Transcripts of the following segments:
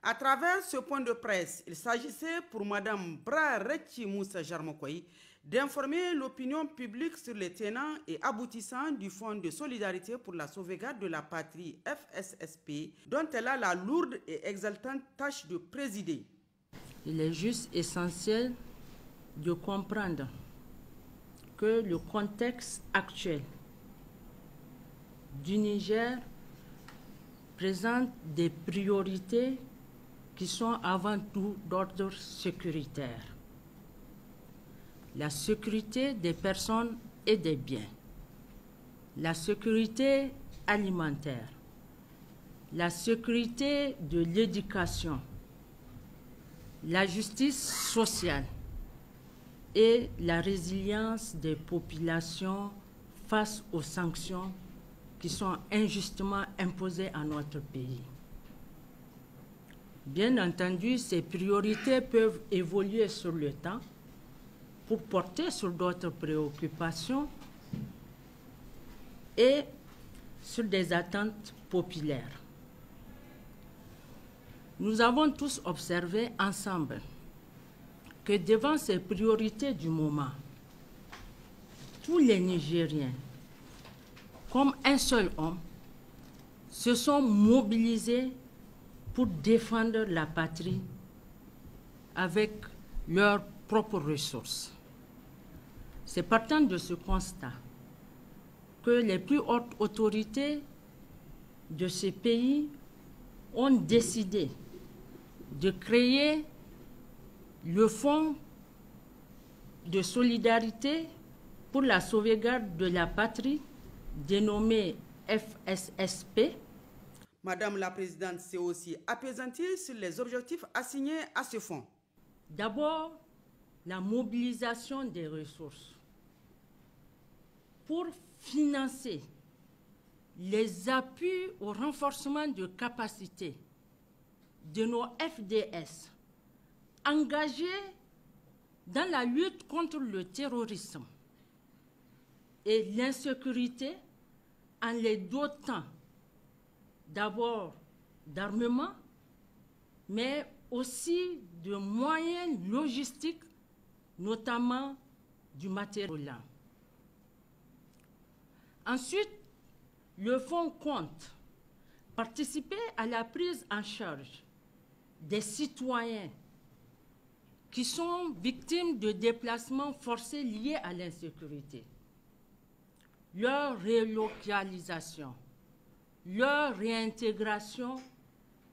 À travers ce point de presse, il s'agissait pour Mme Bra-Rechi Moussa Jarmokoy d'informer l'opinion publique sur les tenants et aboutissants du Fonds de solidarité pour la sauvegarde de la patrie FSSP, dont elle a la lourde et exaltante tâche de présider. Il est juste essentiel de comprendre que le contexte actuel du Niger présente des priorités qui sont avant tout d'ordre sécuritaire. La sécurité des personnes et des biens, la sécurité alimentaire, la sécurité de l'éducation, la justice sociale et la résilience des populations face aux sanctions qui sont injustement imposées à notre pays. Bien entendu, ces priorités peuvent évoluer sur le temps pour porter sur d'autres préoccupations et sur des attentes populaires. Nous avons tous observé ensemble que devant ces priorités du moment, tous les Nigériens, comme un seul homme, se sont mobilisés pour défendre la patrie avec leurs propres ressources. C'est partant de ce constat que les plus hautes autorités de ce pays ont décidé de créer le Fonds de solidarité pour la sauvegarde de la patrie, dénommé FSSP. Madame la Présidente s'est aussi apaisantie sur les objectifs assignés à ce fonds. D'abord, la mobilisation des ressources pour financer les appuis au renforcement de capacités de nos FDS engagés dans la lutte contre le terrorisme et l'insécurité en les dotant d'abord d'armement, mais aussi de moyens logistiques, notamment du matériel. Ensuite, le fonds compte participer à la prise en charge des citoyens qui sont victimes de déplacements forcés liés à l'insécurité, leur relocalisation, leur réintégration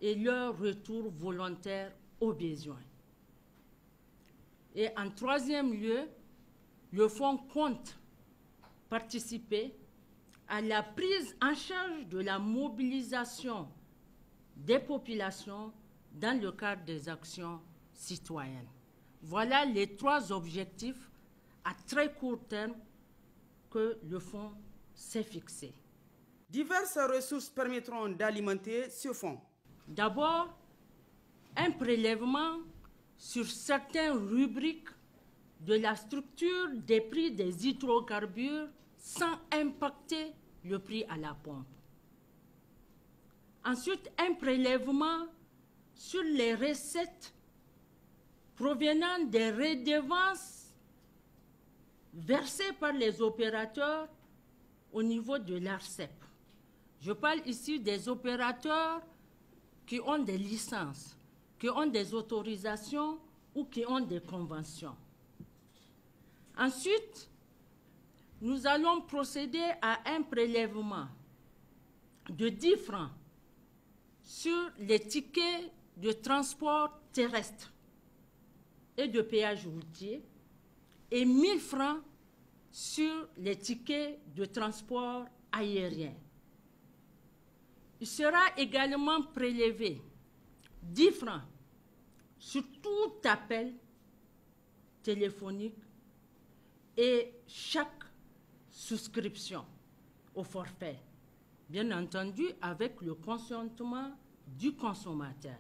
et leur retour volontaire aux besoins. Et en troisième lieu, le fonds compte participer à la prise en charge de la mobilisation des populations dans le cadre des actions citoyennes. Voilà les trois objectifs à très court terme que le fonds s'est fixé. Diverses ressources permettront d'alimenter ce fonds. D'abord, un prélèvement sur certaines rubriques de la structure des prix des hydrocarbures sans impacter le prix à la pompe. Ensuite, un prélèvement sur les recettes provenant des redevances versées par les opérateurs au niveau de l'ARCEP. Je parle ici des opérateurs qui ont des licences, qui ont des autorisations ou qui ont des conventions. Ensuite, nous allons procéder à un prélèvement de 10 francs sur les tickets de transport terrestre et de péage routier et 1000 francs sur les tickets de transport aérien. Il sera également prélevé 10 francs sur tout appel téléphonique et chaque souscription au forfait, bien entendu avec le consentement du consommateur.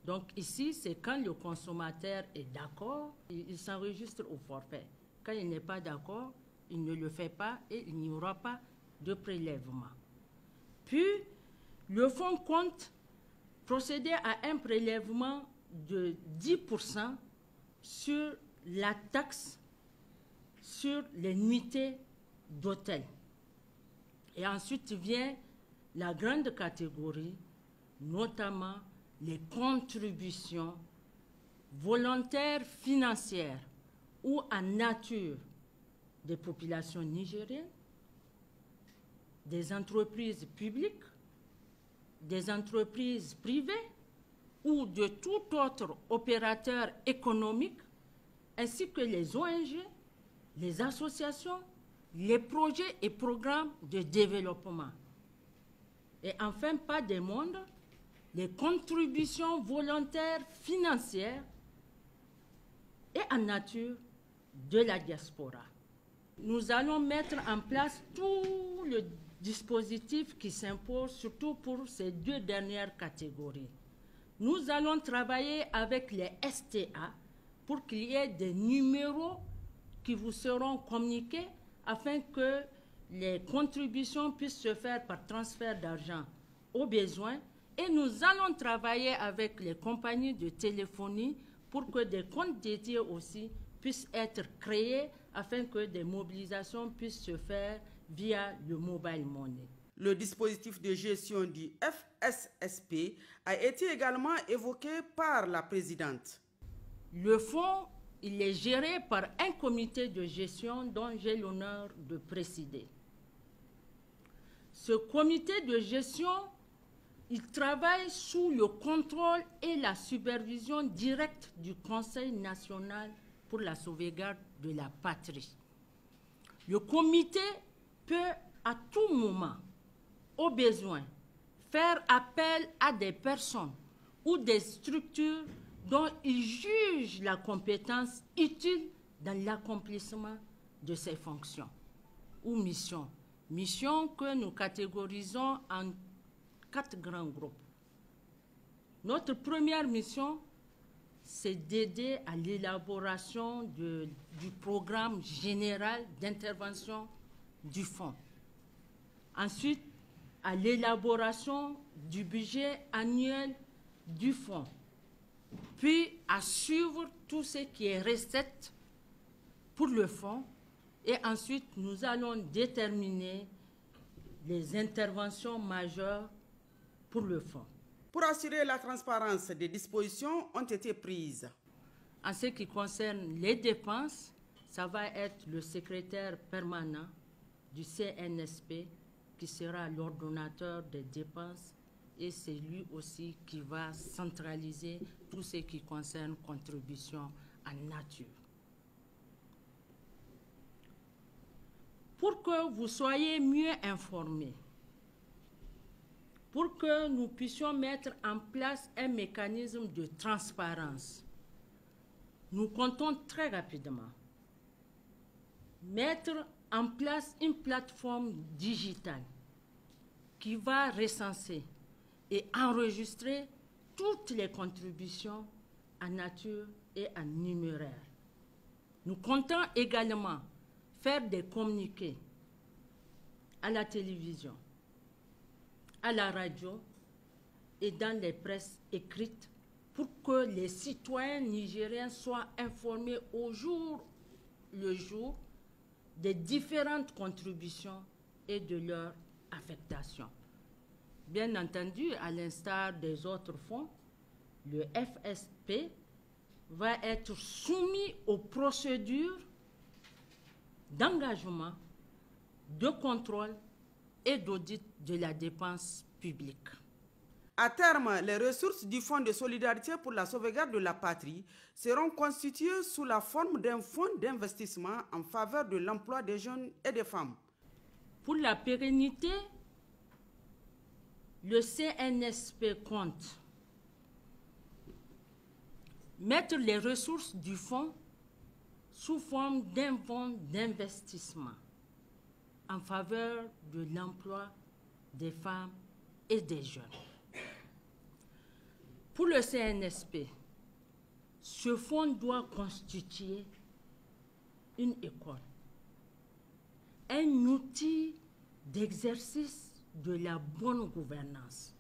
Donc ici, c'est quand le consommateur est d'accord, il s'enregistre au forfait. Quand il n'est pas d'accord, il ne le fait pas et il n'y aura pas de prélèvement. Puis, le fonds compte procéder à un prélèvement de 10% sur la taxe sur les nuitées d'hôtel. Et ensuite vient la grande catégorie, notamment les contributions volontaires financières ou en nature des populations nigériennes, des entreprises publiques, des entreprises privées ou de tout autre opérateur économique, ainsi que les ONG, les associations, les projets et programmes de développement. Et enfin, pas des moindres, les contributions volontaires financières et en nature de la diaspora. Nous allons mettre en place tout le dispositif qui s'impose, surtout pour ces deux dernières catégories. Nous allons travailler avec les STA pour qu'il y ait des numéros qui vous seront communiqués afin que les contributions puissent se faire par transfert d'argent aux besoins. Et nous allons travailler avec les compagnies de téléphonie pour que des comptes dédiés aussi puissent être créés afin que des mobilisations puissent se faire via le mobile money. Le dispositif de gestion du FSSP a été également évoqué par la présidente. Le fonds, il est géré par un comité de gestion dont j'ai l'honneur de présider. Ce comité de gestion, il travaille sous le contrôle et la supervision directe du Conseil national pour la sauvegarde de la patrie. Le comité peut à tout moment, au besoin, faire appel à des personnes ou des structures dont il juge la compétence utile dans l'accomplissement de ses fonctions ou missions. Missions que nous catégorisons en 4 grands groupes. Notre première mission, c'est d'aider à l'élaboration du programme général d'intervention du fonds. Ensuite, à l'élaboration du budget annuel du fonds. Puis, à suivre tout ce qui est recette pour le fonds. Et ensuite, nous allons déterminer les interventions majeures pour le fonds. Pour assurer la transparence, des dispositions ont été prises. En ce qui concerne les dépenses, ça va être le secrétaire permanent du CNSP qui sera l'ordonnateur des dépenses et c'est lui aussi qui va centraliser tout ce qui concerne contribution en nature. Pour que vous soyez mieux informés, pour que nous puissions mettre en place un mécanisme de transparence, nous comptons très rapidement mettre en place une plateforme digitale qui va recenser et enregistrer toutes les contributions en nature et en numéraire. Nous comptons également faire des communiqués à la télévision, à la radio et dans les presses écrites pour que les citoyens nigériens soient informés au jour le jour des différentes contributions et de leur affectation. Bien entendu, à l'instar des autres fonds, le FSP va être soumis aux procédures d'engagement, de contrôle et d'audit de la dépense publique. À terme, les ressources du Fonds de solidarité pour la sauvegarde de la patrie seront constituées sous la forme d'un fonds d'investissement en faveur de l'emploi des jeunes et des femmes. Pour la pérennité, le CNSP compte mettre les ressources du fonds sous forme d'un fonds d'investissement en faveur de l'emploi des femmes et des jeunes. Pour le CNSP, ce fonds doit constituer une école, un outil d'exercice de la bonne gouvernance,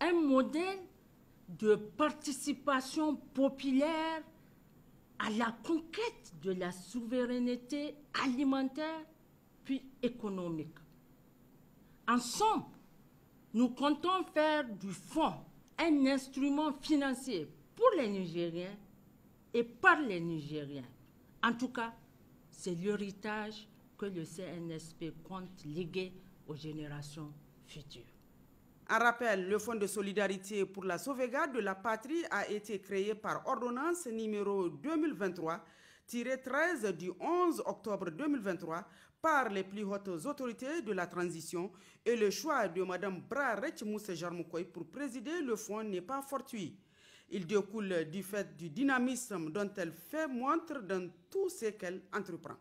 un modèle de participation populaire à la conquête de la souveraineté alimentaire puis économique. En somme, nous comptons faire du fonds un instrument financier pour les Nigériens et par les Nigériens. En tout cas, c'est l'héritage que le CNSP compte léguer aux générations futures. En rappel, le Fonds de solidarité pour la sauvegarde de la patrie a été créé par ordonnance numéro 2023-13 du 11 octobre 2023 par les plus hautes autorités de la transition, et le choix de Mme Brarech Moussa Jarmoukoy pour présider le fonds n'est pas fortuit. Il découle du fait du dynamisme dont elle fait montre dans tout ce qu'elle entreprend.